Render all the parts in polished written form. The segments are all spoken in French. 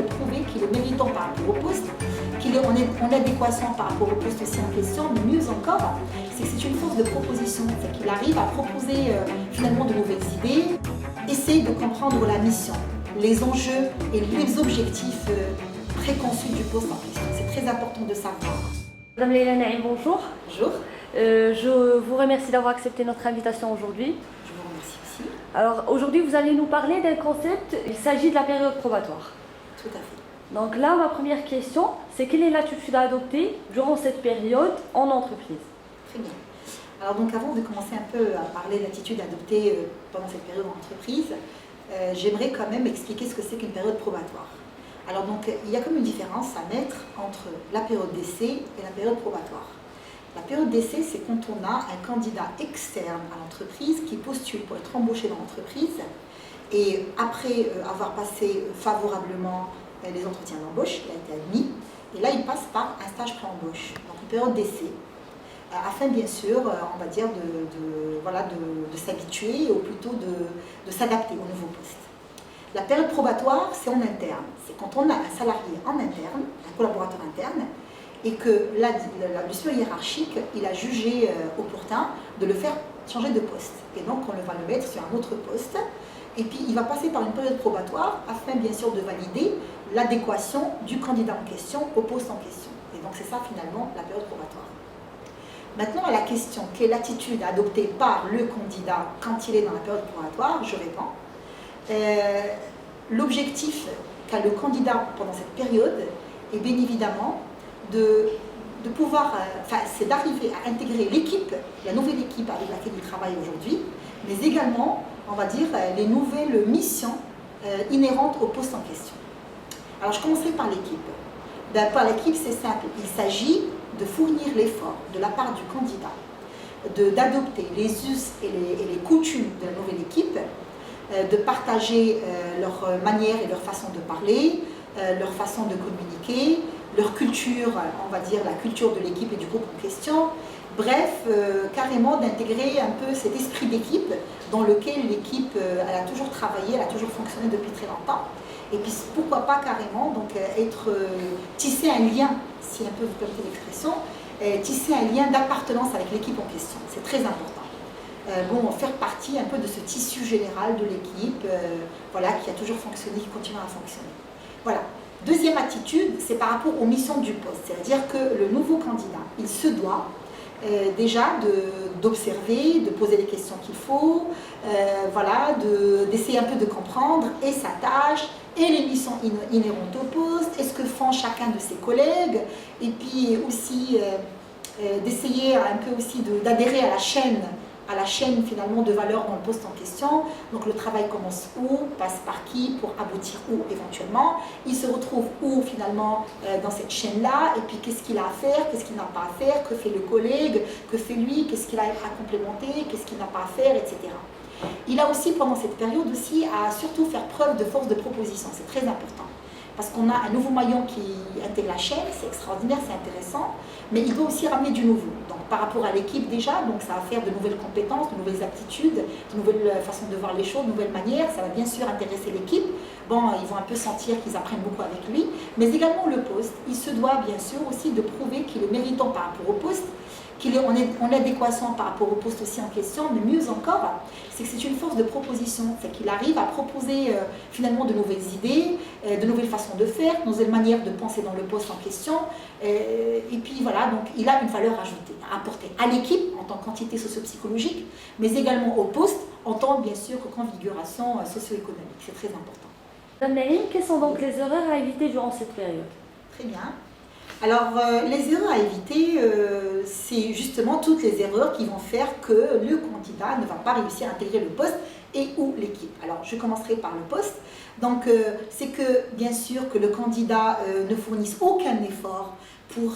prouver qu'il est méritant par rapport au poste, qu'il est en adéquation par rapport au poste aussi en question, mais mieux encore, c'est que c'est une force de proposition, c'est qu'il arrive à proposer finalement de nouvelles idées, essayer de comprendre la mission, les enjeux et les objectifs préconçus du poste en question. C'est très important de savoir. Madame Leila Naïm, bonjour. Bonjour. Je vous remercie d'avoir accepté notre invitation aujourd'hui. Je vous remercie aussi. Alors aujourd'hui, vous allez nous parler d'un concept, il s'agit de la période probatoire. Tout à fait. Donc là, ma première question, c'est quelle est l'attitude à adopter durant cette période en entreprise? Très bien. Alors donc avant de commencer un peu à parler de l'attitude adoptée pendant cette période en entreprise, j'aimerais quand même expliquer ce que c'est qu'une période probatoire. Alors donc il y a comme une différence à mettre entre la période d'essai et la période probatoire. La période d'essai, c'est quand on a un candidat externe à l'entreprise qui postule pour être embauché dans l'entreprise et après avoir passé favorablement les entretiens d'embauche, il a été admis et là il passe par un stage pré-embauche, donc une période d'essai, afin bien sûr, on va dire, de s'habituer ou plutôt de s'adapter au nouveau poste. La période probatoire, c'est en interne, c'est quand on a un salarié en interne, un collaborateur interne, et que le supérieur hiérarchique, il a jugé opportun de le faire changer de poste. Et donc, on va le mettre sur un autre poste. Et puis, il va passer par une période probatoire afin, bien sûr, de valider l'adéquation du candidat en question au poste en question. Et donc, c'est ça, finalement, la période probatoire. Maintenant, à la question, quelle attitude adoptée par le candidat quand il est dans la période probatoire, je réponds. L'objectif qu'a le candidat pendant cette période est bien évidemment de pouvoir, c'est d'arriver à intégrer l'équipe, la nouvelle équipe avec laquelle il travaille aujourd'hui, mais également, on va dire, les nouvelles missions inhérentes au poste en question. Alors, je commencerai par l'équipe. Par l'équipe, c'est simple. Il s'agit de fournir l'effort de la part du candidat, d'adopter les us et les coutumes de la nouvelle équipe, de partager leur manière et leur façon de parler, leur façon de communiquer, leur culture, on va dire la culture de l'équipe et du groupe en question. Bref, carrément d'intégrer un peu cet esprit d'équipe dans lequel l'équipe elle a toujours travaillé, elle a toujours fonctionné depuis très longtemps. Et puis pourquoi pas carrément donc tisser un lien, si un peu vous permettez l'expression, tisser un lien d'appartenance avec l'équipe en question. C'est très important. Faire partie un peu de ce tissu général de l'équipe, voilà, qui a toujours fonctionné, qui continue à fonctionner. Voilà. Deuxième attitude, c'est par rapport aux missions du poste. C'est-à-dire que le nouveau candidat, il se doit déjà d'observer, de poser les questions qu'il faut, voilà, d'essayer un peu de comprendre et sa tâche, et les missions inhérentes au poste, et ce que font chacun de ses collègues, et puis aussi d'essayer un peu aussi d'adhérer à la chaîne finalement de valeur dans le poste en question. Donc le travail commence où, passe par qui pour aboutir où éventuellement. Il se retrouve où finalement dans cette chaîne-là, et puis qu'est-ce qu'il a à faire, qu'est-ce qu'il n'a pas à faire, que fait le collègue, que fait lui, qu'est-ce qu'il a à complémenter, qu'est-ce qu'il n'a pas à faire, etc. Il a aussi pendant cette période aussi à surtout faire preuve de force de proposition, c'est très important. Parce qu'on a un nouveau maillon qui intègre la chaîne, c'est extraordinaire, c'est intéressant, mais il doit aussi ramener du nouveau. Donc par rapport à l'équipe déjà, donc ça va faire de nouvelles compétences, de nouvelles aptitudes, de nouvelles façons de voir les choses, de nouvelles manières, ça va bien sûr intéresser l'équipe. Ils vont un peu sentir qu'ils apprennent beaucoup avec lui, mais également le poste, il se doit bien sûr aussi de prouver qu'il est méritant par rapport au poste, qu'il est en adéquation par rapport au poste aussi en question, mais mieux encore, c'est que c'est une force de proposition, c'est qu'il arrive à proposer finalement de nouvelles idées, de nouvelles façons de faire, de nouvelles manières de penser dans le poste en question, et puis voilà, donc il a une valeur ajoutée à apporter à l'équipe en tant qu'entité socio-psychologique, mais également au poste en tant bien sûr que configuration socio-économique, c'est très important. Madame Naïm, quelles sont donc les erreurs à éviter durant cette période? Très bien. Alors, les erreurs à éviter, c'est justement toutes les erreurs qui vont faire que le candidat ne va pas réussir à intégrer le poste et ou l'équipe. Alors, je commencerai par le poste. Donc, c'est que, bien sûr, que le candidat ne fournisse aucun effort pour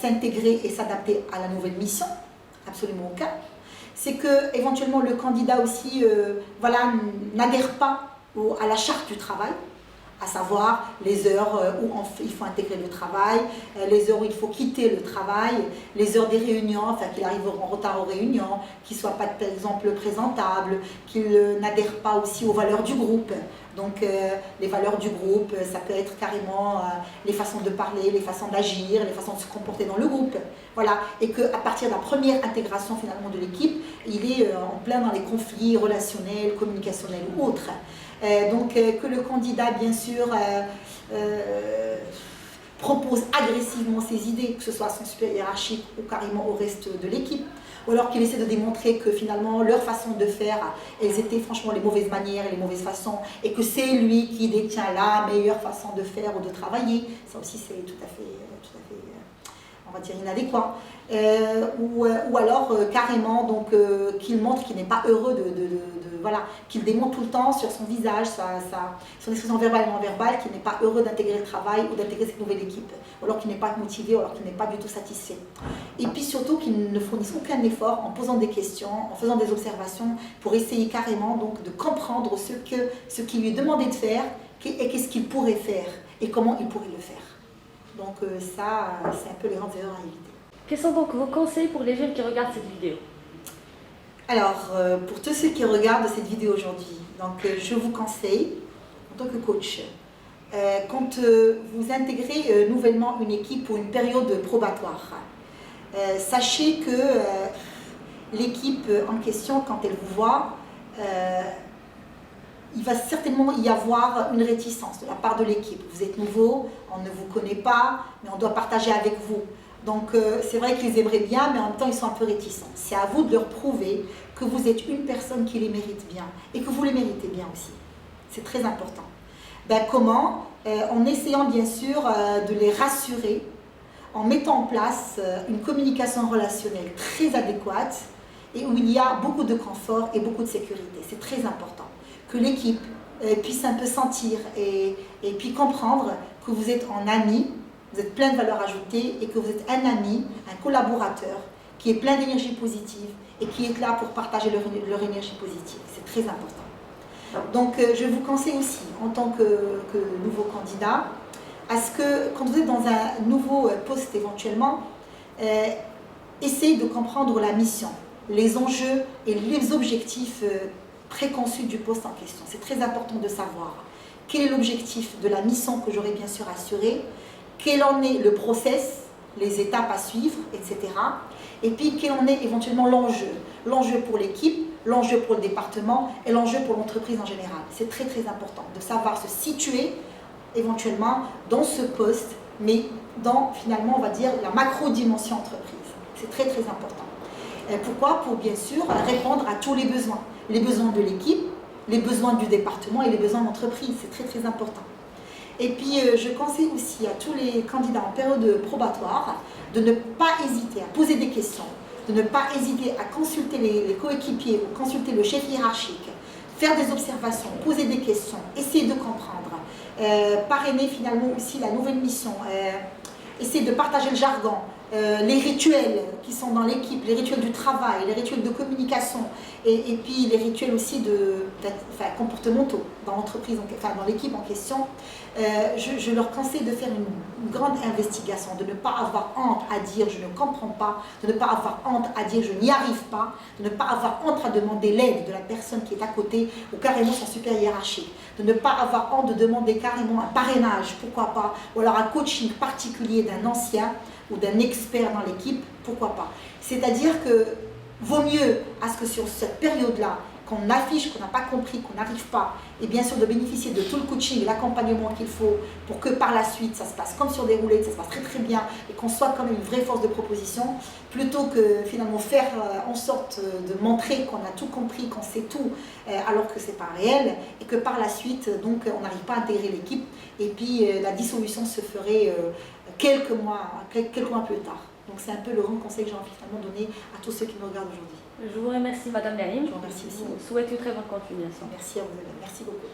s'intégrer et s'adapter à la nouvelle mission, absolument aucun. C'est que, éventuellement, le candidat aussi, n'adhère pas à la charte du travail, à savoir les heures où il faut intégrer le travail, les heures où il faut quitter le travail, les heures des réunions, enfin qu'il arrive en retard aux réunions, qu'il ne soit pas par exemple présentable, qu'il n'adhère pas aussi aux valeurs du groupe. Donc les valeurs du groupe, ça peut être carrément les façons de parler, les façons d'agir, les façons de se comporter dans le groupe. Voilà, et qu'à partir de la première intégration finalement de l'équipe, il est en plein dans les conflits relationnels, communicationnels ou autres. Donc que le candidat, bien sûr, propose agressivement ses idées, que ce soit à son supérieur hiérarchique ou carrément au reste de l'équipe, ou alors qu'il essaie de démontrer que finalement leur façon de faire, elles étaient franchement les mauvaises manières et les mauvaises façons, et que c'est lui qui détient la meilleure façon de faire ou de travailler. Ça aussi c'est tout à fait on va dire inadéquat. Ou alors carrément donc qu'il montre qu'il n'est pas heureux voilà, qu'il démontre tout le temps sur son visage, son expression verbale et non verbale, qu'il n'est pas heureux d'intégrer le travail ou d'intégrer cette nouvelle équipe, ou alors qu'il n'est pas motivé, ou alors qu'il n'est pas du tout satisfait. Et puis surtout qu'il ne fournisse aucun effort en posant des questions, en faisant des observations, pour essayer carrément donc de comprendre ce qui lui est demandé de faire, et qu'est-ce qu'il pourrait faire, et comment il pourrait le faire. Donc ça, c'est un peu les grandes erreurs à éviter. Quels sont donc vos conseils pour les jeunes qui regardent cette vidéo? Alors, pour tous ceux qui regardent cette vidéo aujourd'hui, donc je vous conseille, en tant que coach, quand vous intégrez nouvellement une équipe pour une période probatoire, sachez que l'équipe en question, quand elle vous voit, il va certainement y avoir une réticence de la part de l'équipe. Vous êtes nouveau, on ne vous connaît pas, mais on doit partager avec vous. Donc c'est vrai qu'ils aimeraient bien, mais en même temps ils sont un peu réticents. C'est à vous de leur prouver que vous êtes une personne qui les mérite bien et que vous les méritez bien aussi. C'est très important. Ben, comment? En essayant bien sûr de les rassurer, en mettant en place une communication relationnelle très adéquate et où il y a beaucoup de confort et beaucoup de sécurité. C'est très important que l'équipe puisse un peu sentir et puis comprendre que vous êtes en ami. Vous êtes plein de valeurs ajoutées et que vous êtes un ami, un collaborateur qui est plein d'énergie positive et qui est là pour partager leur énergie positive. C'est très important. Donc je vous conseille aussi, en tant que nouveau candidat, à ce que quand vous êtes dans un nouveau poste éventuellement, essayez de comprendre la mission, les enjeux et les objectifs préconçus du poste en question. C'est très important de savoir quel est l'objectif de la mission que j'aurai bien sûr assurée, quel en est le process, les étapes à suivre, etc. Et puis quel en est éventuellement l'enjeu. L'enjeu pour l'équipe, l'enjeu pour le département et l'enjeu pour l'entreprise en général. C'est très très important de savoir se situer éventuellement dans ce poste, mais dans finalement on va dire la macro-dimension entreprise. C'est très très important. Pourquoi? Pour bien sûr répondre à tous les besoins de l'équipe, les besoins du département et les besoins de l'entreprise. C'est très très important. Et puis, je conseille aussi à tous les candidats en période probatoire de ne pas hésiter à poser des questions, de ne pas hésiter à consulter les coéquipiers ou consulter le chef hiérarchique, faire des observations, poser des questions, essayer de comprendre, parrainer finalement aussi la nouvelle mission, essayer de partager le jargon, les rituels qui sont dans l'équipe, les rituels du travail, les rituels de communication et puis les rituels aussi comportementaux dans l'entreprise, enfin dans l'équipe en question. Je leur conseille de faire une grande investigation, de ne pas avoir honte à dire je ne comprends pas, de ne pas avoir honte à dire je n'y arrive pas, de ne pas avoir honte à demander l'aide de la personne qui est à côté ou carrément son supérieur hiérarchique, de ne pas avoir honte de demander carrément un parrainage, pourquoi pas, ou alors un coaching particulier d'un ancien ou d'un expert dans l'équipe, pourquoi pas. C'est-à-dire que vaut mieux à ce que sur cette période-là, qu'on affiche, qu'on n'a pas compris, qu'on n'arrive pas, et bien sûr de bénéficier de tout le coaching et l'accompagnement qu'il faut pour que par la suite ça se passe comme sur des roulettes, ça se passe très très bien et qu'on soit comme une vraie force de proposition, plutôt que finalement faire en sorte de montrer qu'on a tout compris, qu'on sait tout, alors que c'est pas réel, et que par la suite donc on n'arrive pas à intégrer l'équipe, et puis la dissolution se ferait quelques mois plus tard. Donc c'est un peu le grand conseil que j'ai envie finalement de donner à tous ceux qui nous regardent aujourd'hui. Je vous remercie Madame Naïm. Je vous remercie aussi. Je vous souhaite une très bonne continuation. Merci à vous, merci beaucoup.